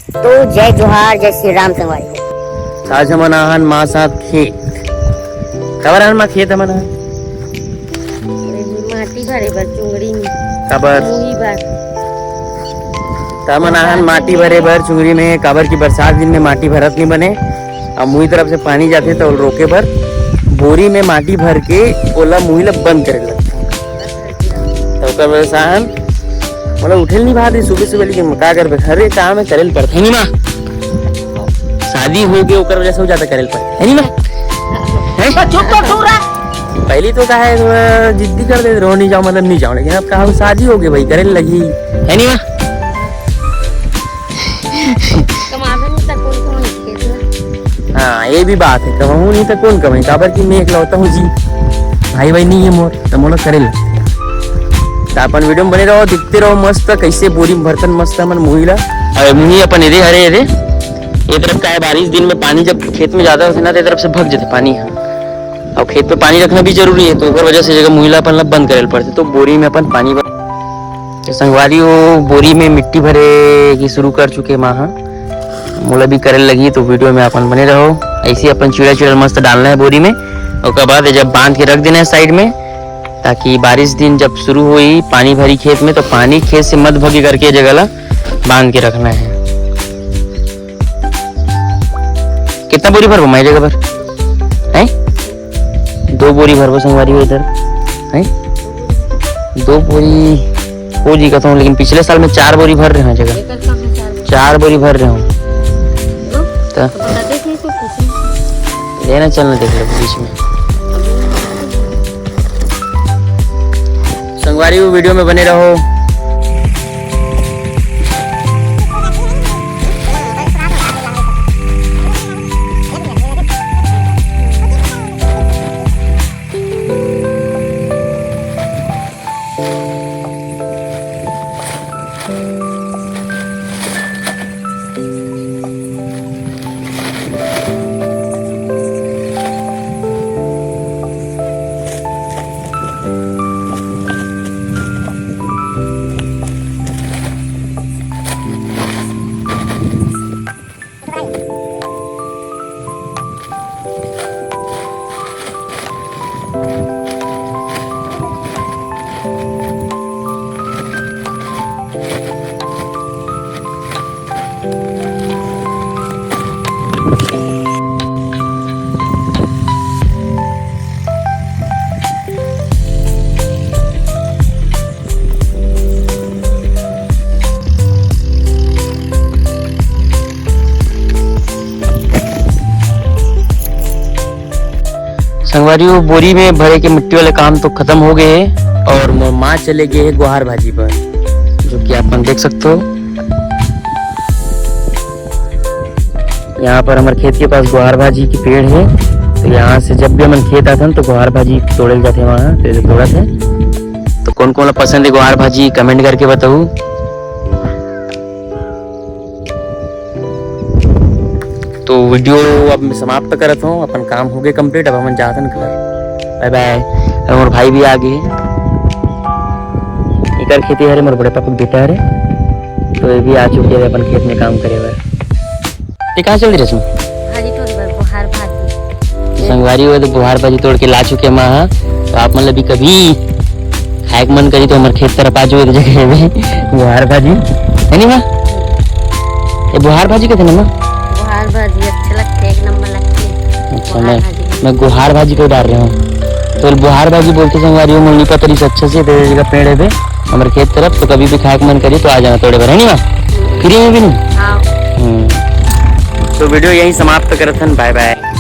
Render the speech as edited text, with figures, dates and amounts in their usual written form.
तो जय जोहार, जय श्री राम संगवारी। आज हमन आहन माँ साथ खेत कबर आहन माँ खेत हमन माटी भरे बर चुंगड़ी में कबर मुही बर तमन आहन माटी भरे बर चुंगरी में काबर की बरसात दिन में माटी भरत नहीं बने अब मुही तरफ से पानी जाते तो रोके बर बोरी में माटी भर के ओला मुही ला बंद करे लगता तो ओकर वजह आहन मतलब उठेल नहीं बात सुबह सुबह लेकिन का करबे हरे काम में करेल पड़थे नहीं माँ शादी हो गई ओकर वजह से हो जाता करेल पड़थे है नहीं माँ चुप कर थोड़ा। पहली तो कहा है जिद्दी कर दे रहो नहीं जाओ मतलब नहीं जाओ लेकिन अब कहा शादी हो गई भाई करेल लगी है नहीं माँ हाँ ये भी बात है कमाऊ नहीं तो कौन कमाई काबर की मैं इकलौता हूँ जी भाई भाई नहीं है मोर तो मोला करेल तो अपन वीडियो में बने रहो दिखते रहो मस्त कैसे बोरी में बर्तन मस्त मन मुही ला और मुही अपन एदे हरे एदे ये तरफ का है बारिश दिन में पानी जब खेत में ज्यादा होते ना तो तरफ से भग जाते पानी और खेत में पानी रखना भी जरूरी है तो उस वजह से जगह मुहीला अपन बंद करेल पड़ते तो बोरी में अपन पानी तो संगवारी वो बोरी में मिट्टी भरे की शुरू कर चुके माँ मोला भी करे लगी तो वीडियो में अपन बने रहो ऐसे अपन चिड़ा चिड़ा मस्त डालना है बोरी में और उसके बाद जब बांध के रख देना है साइड में ताकि बारिश दिन जब शुरू हुई पानी भरी खेत में तो पानी खेत से मत भगी करके जगह ला बांध के रखना है। कितना बोरी भरबो मैं जगह पर है 2 बोरी भरबो संगवारी इधर है 2 बोरी हो जी कहता हूँ लेकिन पिछले साल में 4 बोरी भर रहे हैं जगह 4 बोरी भर रहे हूँ तो लेना चलना देख लो बीच में संगवारी वीडियो में बने रहो। संगवारी बोरी में भरे के मिट्टी वाले काम तो खत्म हो गए हैं और माँ चले गए हैं गुहार भाजी पर जो कि अपन देख सकते हो यहाँ पर हमारे खेत के पास गुहार भाजी की पेड़ है तो यहाँ से जब भी हम खेत आते हैं तो गुहार भाजी तोड़े जाते वहाँ तो तोड़ा थे तो कौन कौन पसंद है गुहार भाजी कमेंट करके बताओ। तो वीडियो अब मैं समाप्त करता हूँ अपन काम हो गए कंप्लीट अब हम जाते हैं घर बाय बाय। और भाई भी आ गए इकर खेती हरे मोर बड़े पापा बेटा हरे तो ये भी आ चुके हैं अपन खेत में काम करे हुए ये कहाँ चल रही है बुहार भाजी संगवारी हो तो बुहार भाजी तोड़ के ला चुके माँ तो आप मतलब भी कभी खाए मन करी तो हमारे खेत तरफ आ जाओ जगह में बुहार भाजी है नहीं माँ ये बुहार भाजी कहते ना माँ भाजी अच्छे लगते एक नंबर लगती है। अच्छा मैं गुहार भाजी को डाल रहा हूँ तो बुहार भाजी बोलते संगवारी मुझे नहीं पता नहीं अच्छे से जगह पेड़ है हमारे खेत तरफ तो कभी भी खाए मन करिए तो आ जाना थोड़े बार है नहीं माँ फ्री में भी नहीं। तो वीडियो यही समाप्त करते हैं बाय बाय।